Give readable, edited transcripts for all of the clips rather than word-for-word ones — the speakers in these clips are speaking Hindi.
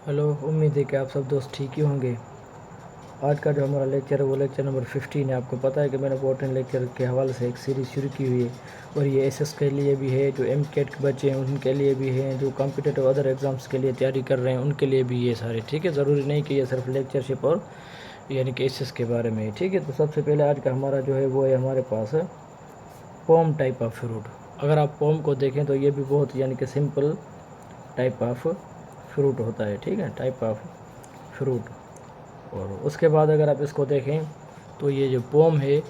हेलो, उम्मीद है कि आप सब दोस्त ठीक ही होंगे। आज का जो हमारा लेक्चर है वो लेक्चर नंबर 15 है। आपको पता है कि मैंने बॉटनी लेक्चर के हवाले से एक सीरीज़ शुरू की हुई है और ये एसएस के लिए भी है, जो एमकेट के बच्चे हैं उनके लिए भी है, जो कॉम्पिटिटिव अदर एग्ज़ाम्स के लिए तैयारी कर रहे हैं उनके लिए भी ये सारे, ठीक है। ज़रूरी नहीं कि ये सिर्फ लेक्चरशिप और यानी कि एसएस के बारे में, ठीक है। तो सबसे पहले आज का हमारा जो है वो है हमारे पास पोम टाइप ऑफ फ्रूट। अगर आप पोम को देखें तो ये भी बहुत यानी कि सिंपल टाइप ऑफ फ्रूट होता है, ठीक है, टाइप ऑफ फ्रूट। और उसके बाद अगर आप इसको देखें तो ये जो पोम है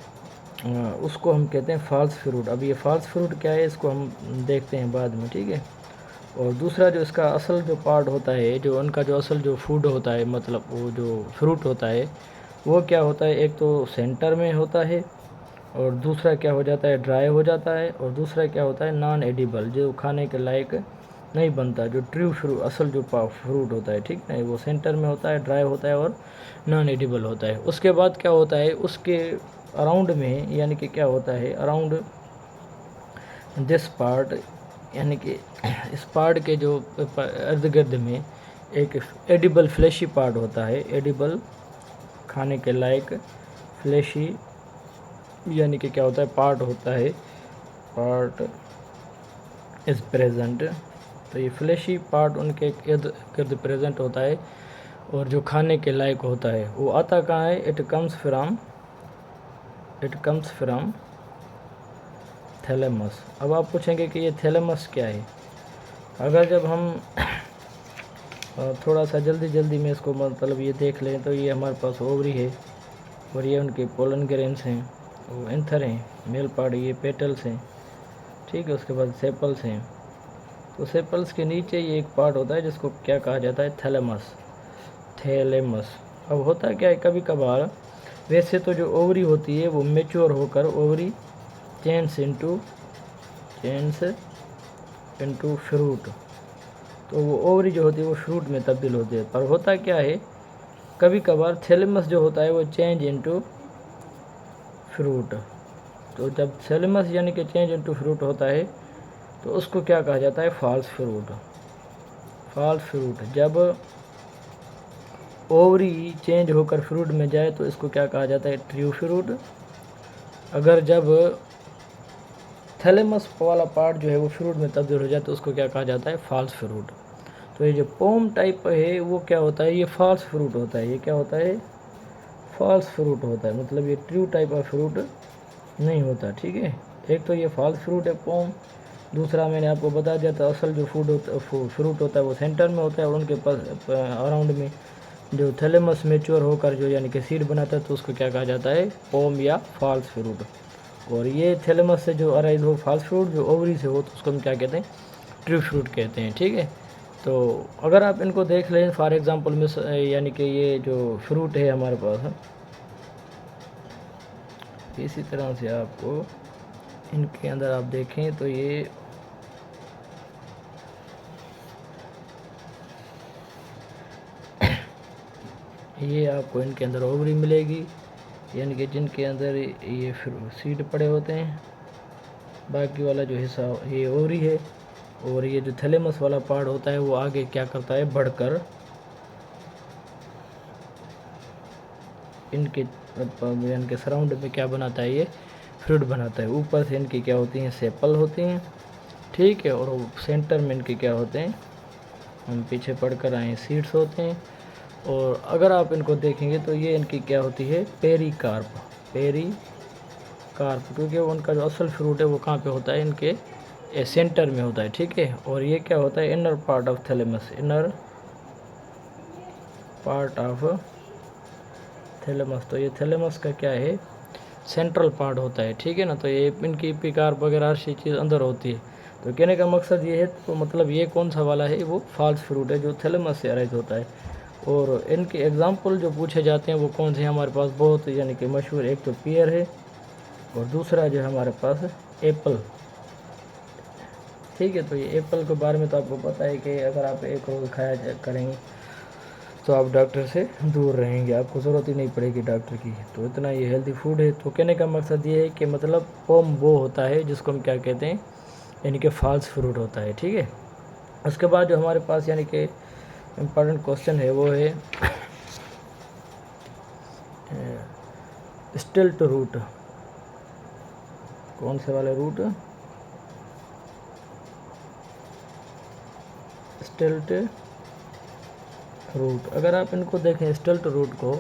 उसको हम कहते हैं फॉल्स फ्रूट। अब ये फॉल्स फ्रूट क्या है इसको हम देखते हैं बाद में, ठीक है। और दूसरा जो इसका असल जो पार्ट होता है, जो उनका जो असल जो फूड होता है, मतलब वो जो फ्रूट होता है वो क्या होता है, एक तो सेंटर में होता है और दूसरा क्या हो जाता है, ड्राई हो जाता है, और दूसरा क्या होता है, नॉन एडिबल, जो खाने के लायक नहीं बनता। जो ट्रू फ्रूट असल जो फ्रूट होता है, ठीक है, वो सेंटर में होता है, ड्राई होता है और नॉन एडिबल होता है। उसके बाद क्या होता है, उसके अराउंड में यानी कि क्या होता है, अराउंड दिस पार्ट, यानी कि इस पार्ट के जो इर्द गिर्द में एक एडिबल फ्लैशी पार्ट होता है। एडिबल खाने के लायक फ्लैशी यानी कि क्या होता है, पार्ट होता है, पार्ट इज़ प्रेजेंट। तो ये फ्लैशी पार्ट उनके इर्द गिर्द प्रेजेंट होता है और जो खाने के लायक होता है वो आता कहाँ है, इट कम्स फ्राम थैलेमस। अब आप पूछेंगे कि ये थैलेमस क्या है। अगर जब हम थोड़ा सा जल्दी में इसको मतलब ये देख लें तो ये हमारे पास ओवरी है और ये उनके पोलन ग्रेन्स हैं, वो एंथर हैं, मेल पार्ट, ये पेटल्स हैं, ठीक है। उसके बाद सेपल्स हैं। तो सेपल्स के नीचे ये एक पार्ट होता है जिसको क्या कहा जाता है, थैलेमस। अब होता क्या है, कभी कभार वैसे तो जो ओवरी होती है वो मेच्योर होकर ओवरी चेंज इनटू फ्रूट, तो वो ओवरी जो होती है वो फ्रूट में तब्दील होती है। पर होता क्या है, कभी कभार थैलेमस जो होता है वो चेंज इनटू फ्रूट। तो जब थैलेमस यानी कि चेंज इनटू फ्रूट होता है तो उसको क्या कहा जाता है, फॉल्स फ्रूट। जब ओवरी चेंज होकर फ्रूट में जाए तो इसको क्या कहा जाता है, ट्रू फ्रूट। अगर जब थैलेमस वाला पार्ट जो है वो फ्रूट में तब्दील हो जाए तो उसको क्या कहा जाता है, फॉल्स फ्रूट। तो ये जो पोम टाइप है वो क्या होता है, ये फॉल्स फ्रूट होता है। ये क्या होता है, फॉल्स फ्रूट होता है, मतलब ये ट्रू टाइप ऑफ फ्रूट नहीं होता, ठीक है। एक तो ये फॉल्स फ्रूट है पोम, दूसरा मैंने आपको बता दिया था असल जो फ्रूट होता है वो सेंटर में होता है और उनके पास अराउंड में जो थैलेमस मैच्योर होकर जो यानी कि सीड बनाता है तो उसको क्या कहा जाता है, पोम या फॉल्स फ्रूट। और ये थैलेमस से जो अराइज हो फॉल्स फ्रूट, जो ओवरी से हो तो उसको हम क्या कहते हैं, ट्रू फ्रूट कहते हैं, ठीक है। तो अगर आप इनको देख लें फॉर एग्जांपल में, यानी कि ये जो फ्रूट है हमारे पास, इसी तरह से आपको इनके अंदर आप देखें तो ये आपको इनके अंदर ओवरी मिलेगी, यानी कि जिनके अंदर ये सीड पड़े होते हैं। बाकी वाला जो हिस्सा ये ओवरी है और ये जो थैलेमस वाला पार्ट होता है वो आगे क्या करता है, बढ़कर इनके यानी सराउंड में क्या बनाता है, ये फ्रूट बनाता है। ऊपर से इनकी क्या होती हैं, सेपल होती हैं, ठीक है, और सेंटर में इनके क्या होते हैं, हम पीछे पढ़कर आए, सीड्स होते हैं। और अगर आप इनको देखेंगे तो ये इनकी क्या होती है, पेरिकार्प, क्योंकि उनका जो असल फ्रूट है वो कहाँ पे होता है, इनके सेंटर में होता है, ठीक है। और ये क्या होता है, इनर पार्ट ऑफ थैलेमस, तो ये थैलेमस का क्या है, सेंट्रल पार्ट होता है, ठीक है ना। तो ये इनकी एपिकार्प वगैरह हर चीज़ अंदर होती है। तो कहने का मकसद ये है, तो मतलब ये कौन सा वाला है, वो फॉल्स फ्रूट है जो थैलेमस से अराइज होता है। और इनके एग्जाम्पल जो पूछे जाते हैं वो कौन से हैं हमारे पास, बहुत यानी कि मशहूर, एक तो पियर है और दूसरा जो है हमारे पास एप्पल, ठीक है। तो ये एप्पल के बारे में तो आपको पता है कि अगर आप एक रोज़ खाया करेंगे तो आप डॉक्टर से दूर रहेंगे, आपको ज़रूरत ही नहीं पड़ेगी डॉक्टर की। तो इतना ये हेल्दी फूड है। तो कहने का मकसद ये है कि मतलब पोम वो होता है जिसको हम क्या कहते हैं, यानी कि फॉल्स फ्रूट होता है, ठीक है। उसके बाद जो हमारे पास यानी कि इम्पॉर्टेंट क्वेश्चन है वो है स्टिल्ट रूट। कौन से वाले रूट? स्टिल्ट रूट। अगर आप इनको देखें स्टिल्ट रूट को,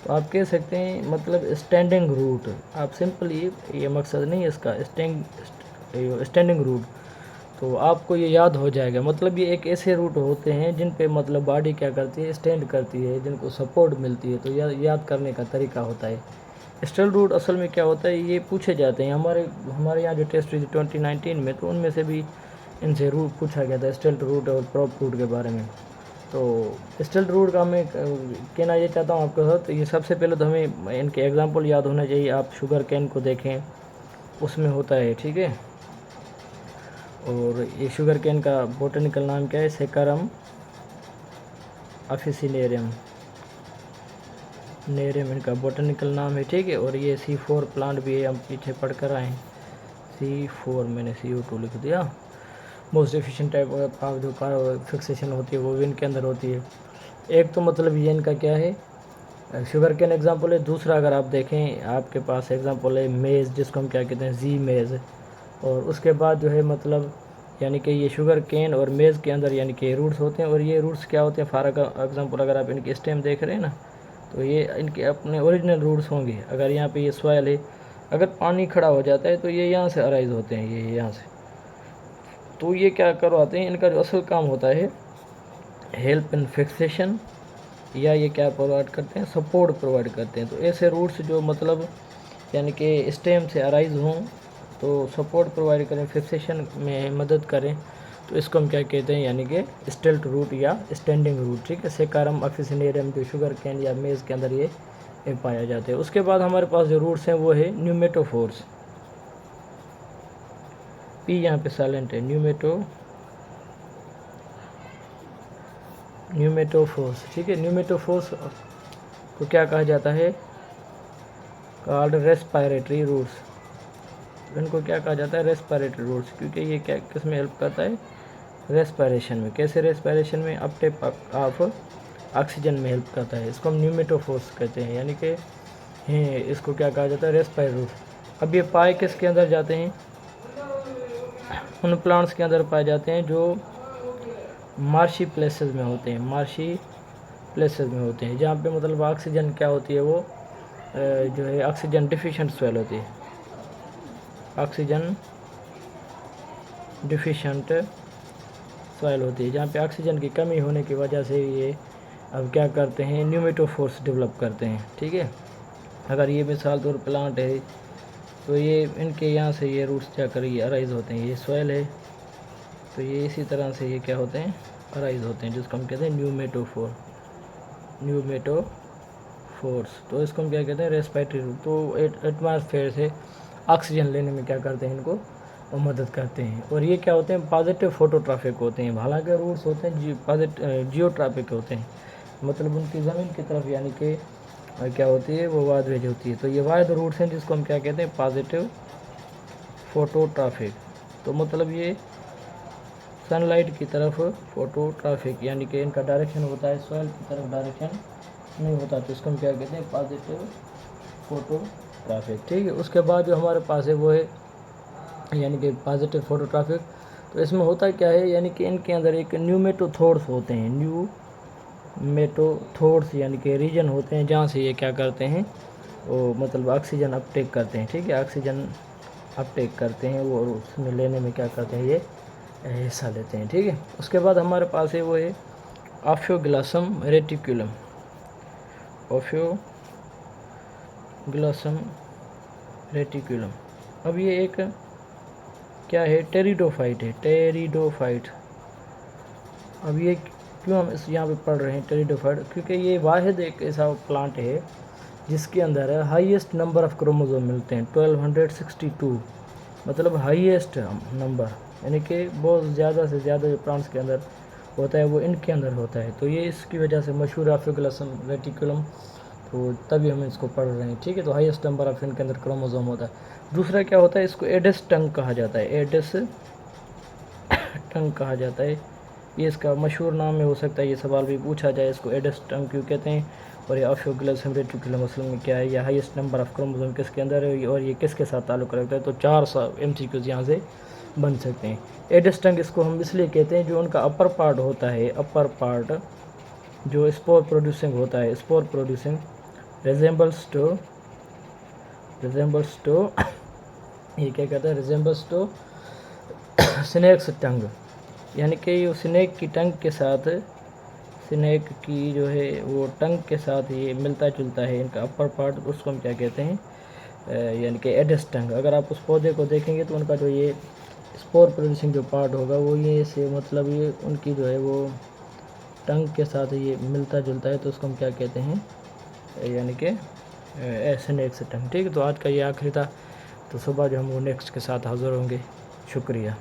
तो आप कह सकते हैं मतलब स्टैंडिंग रूट। आप सिंपली, ये मकसद नहीं है इसका, स्टैंडिंग रूट, तो आपको ये याद हो जाएगा। मतलब ये एक ऐसे रूट होते हैं जिन पे मतलब बॉडी क्या करती है, स्टैंड करती है, जिनको सपोर्ट मिलती है, तो याद करने का तरीका होता है। स्टिल्ट रूट असल में क्या होता है, ये पूछे जाते हैं हमारे यहाँ जो टेस्ट हुई थी 2019 में, तो उनमें से भी इनसे रूट पूछा गया था, स्टिल्ट रूट और प्रॉप रूट के बारे में। तो स्टिल्ट रूट का मैं कहना ये चाहता हूँ आपके साथ, ये सबसे पहले तो हमें इनके एग्जांपल याद होना चाहिए। आप शुगर कैन को देखें, उसमें होता है, ठीक है। और ये शुगर कैन का बोटेनिकल नाम क्या है? सेकारम ऑफिसिनेरियम, इनका बोटेनिकल नाम है, ठीक है। और ये C4 प्लांट भी है, हम पीछे पढ़ कर आए हैं। C4 मैंने CO2 लिख दिया। मोस्ट एफिशिएंट टाइप ऑफ जो फिक्सेशन होती है वो भी इनके अंदर होती है। एक तो मतलब ये इनका क्या है, शुगर कैन एग्जांपल है। दूसरा अगर आप देखें, आपके पास एग्जांपल है मेज़, जिसको हम क्या कहते हैं, जी मेज़। और उसके बाद जो है मतलब यानी कि ये शुगर कैन और मेज़ के अंदर यानी कि रूट्स होते हैं। और ये रूट्स क्या होते हैं, फॉर एग्जांपल अगर आप इनकी स्टेम देख रहे हैं ना, तो ये इनके अपने ओरिजिनल रूट्स होंगे। अगर यहाँ पे ये सॉइल है, अगर पानी खड़ा हो जाता है तो ये यहाँ से अराइज होते हैं, ये यहाँ से। तो ये क्या करवाते हैं, इनका जो असल काम होता है हेल्प इन फिक्सेशन, या ये क्या प्रोवाइड करते हैं, सपोर्ट प्रोवाइड करते हैं। तो ऐसे रूट्स जो मतलब यानी कि स्टेम से अराइज हों, तो सपोर्ट प्रोवाइड करें, फिक्सेशन में मदद करें, तो इसको हम क्या कहते हैं, यानी कि स्टिल्ट रूट या स्टैंडिंग रूट, ठीक है। सेकारम ऑफिसिनेरियम जो शुगर कैन या मेज़ के अंदर ये पाया जाता है। उसके बाद हमारे पास जो रूट्स हैं वो है न्यूमेटोफोर्स। पी यहाँ पे साइलेंट है, न्यूमेटोफोर्स, ठीक है। न्यूमेटोफोर्स को क्या कहा जाता है, कॉल्ड रेस्पायरेटरी रूट्स। इनको क्या कहा जाता है, रेस्पायरेटरी रूट्स, क्योंकि ये क्या किस में हेल्प करता है, रेस्पायरेशन में। कैसे रेस्पायरेशन में, अपटेक ऑफ ऑक्सीजन में हेल्प करता है। इसको हम न्यूमेटोफोर्स कहते हैं, यानी कि इसको क्या कहा जाता है, रेस्पायरेटरी रूट। अब ये पाए किसके अंदर जाते हैं, उन प्लांट्स के अंदर पाए जाते हैं जो मार्शी प्लेसेस में होते हैं, जहाँ पे मतलब ऑक्सीजन क्या होती है, वो जो है ऑक्सीजन डिफिशिएंट सॉइल होती है, ऑक्सीजन डिफिशिएंट सॉइल होती है, जहाँ पे ऑक्सीजन की कमी होने की वजह से ये अब क्या करते हैं, न्यूमेटोफोर्स डेवलप करते हैं, ठीक है। अगर ये मिसाल तौर प्लांट है, तो ये इनके यहाँ से ये रूट्स जाकर ये अराइज होते हैं। ये सॉइल है, तो ये इसी तरह से ये क्या होते हैं, अराइज होते हैं, जिसको हम कहते हैं न्यूमेटोफोर्स। तो इसको हम क्या कहते हैं, रेस्पिरेटरी रूट। तो एटमॉस्फेयर से ऑक्सीजन लेने में क्या करते हैं, इनको और मदद करते हैं। और ये क्या होते हैं, पॉजिटिव फोटोट्राफिक होते हैं। हालांकि रूट्स होते हैं जियोट्राफिक होते हैं, मतलब उनकी ज़मीन की तरफ यानी कि क्या होती है, वो वादवेज होती है। तो ये वायद रूट्स हैं, जिसको हम क्या कहते हैं, पॉजिटिव फोटोट्राफिक। तो मतलब ये सनलाइट की तरफ फोटोट्राफिक, यानी कि इनका डायरेक्शन होता है सॉइल की तरफ, डायरेक्शन नहीं होता, तो इसको हम क्या कहते हैं, पॉजिटिव फोटोट्राफिक, ठीक है। उसके बाद जो हमारे पास है वो है यानी कि पॉजिटिव फोटोट्राफिक। तो इसमें होता क्या है, यानी कि इनके अंदर एक न्यूमेटोथोर्स होते हैं, न्यूमेटोथोर्स यानी कि रीजन होते हैं, जहाँ से ये क्या करते हैं, वो मतलब ऑक्सीजन अपटेक करते हैं, ठीक है। ऑक्सीजन अपटेक करते हैं वो, और उसमें लेने में क्या करते हैं, ये हिस्सा लेते हैं, ठीक है। उसके बाद हमारे पास है वो है ऑफियोग्लॉसम रेटिकुलम। ऑफियोग्लॉसम रेटिकुलम। अब ये एक क्या है, टेरिडोफाइट है, टेरिडोफाइट। अब ये क्यों हम इस यहाँ पे पढ़ रहे हैं टेरिडोफाइट, क्योंकि ये वाहिद एक ऐसा प्लांट है जिसके अंदर हाईएस्ट नंबर ऑफ क्रोमोसोम मिलते हैं, 1262, मतलब हाईएस्ट नंबर, यानी कि बहुत ज़्यादा से ज़्यादा जो प्लांट्स के अंदर होता है वो इनके अंदर होता है। तो ये इसकी वजह से मशहूर ऑफियोग्लॉसम रेटिकुलम, तो तभी हम इसको पढ़ रहे हैं, ठीक है। तो हाईएस्ट नंबर ऑफ इनके अंदर क्रोमोसोम होता है। दूसरा क्या होता है, इसको एडिस टंग कहा जाता है, एडिस टंग कहा जाता है, ये इसका मशहूर नाम है, हो सकता है ये सवाल भी पूछा जाए, इसको एडस टंग क्यों कहते हैं, और ये ऑफियोग्लस हेमरेटिकुलर मसल में क्या है, या हाईएस्ट नंबर ऑफ क्रोमोसोम किसके अंदर है, और ये किसके साथ ताल्लुक़ रखता है। तो 4 MCQs यहाँ से बन सकते हैं। एडस टंग इसको हम इसलिए कहते हैं जो उनका अपर पार्ट होता है, अपर पार्ट जो स्पोर प्रोड्यूसिंग होता है, स्पोर प्रोड्यूसिंग रिजेंबल्स टू ये क्या कहता है, रिजेंबल्स टू स्नेक्स टंग, यानी कि स्नेक की टंग के साथ, स्नेक की जो है वो टंग के साथ ये मिलता जुलता है इनका अपर पार्ट, उसको हम क्या कहते हैं, यानी कि एडस टंग। अगर आप उस पौधे को देखेंगे तो उनका जो ये स्पोर प्रोड्यूसिंग जो पार्ट होगा वो ये से मतलब ये उनकी जो है वो टंग के साथ ये मिलता जुलता है, तो उसको हम क्या कहते हैं, यानी कि स्नेक टंग। ठीक है, तो आज का ये आखिरी था, तो सुबह जो हम वो नेक्स्ट के साथ हाज़िर होंगे। शुक्रिया।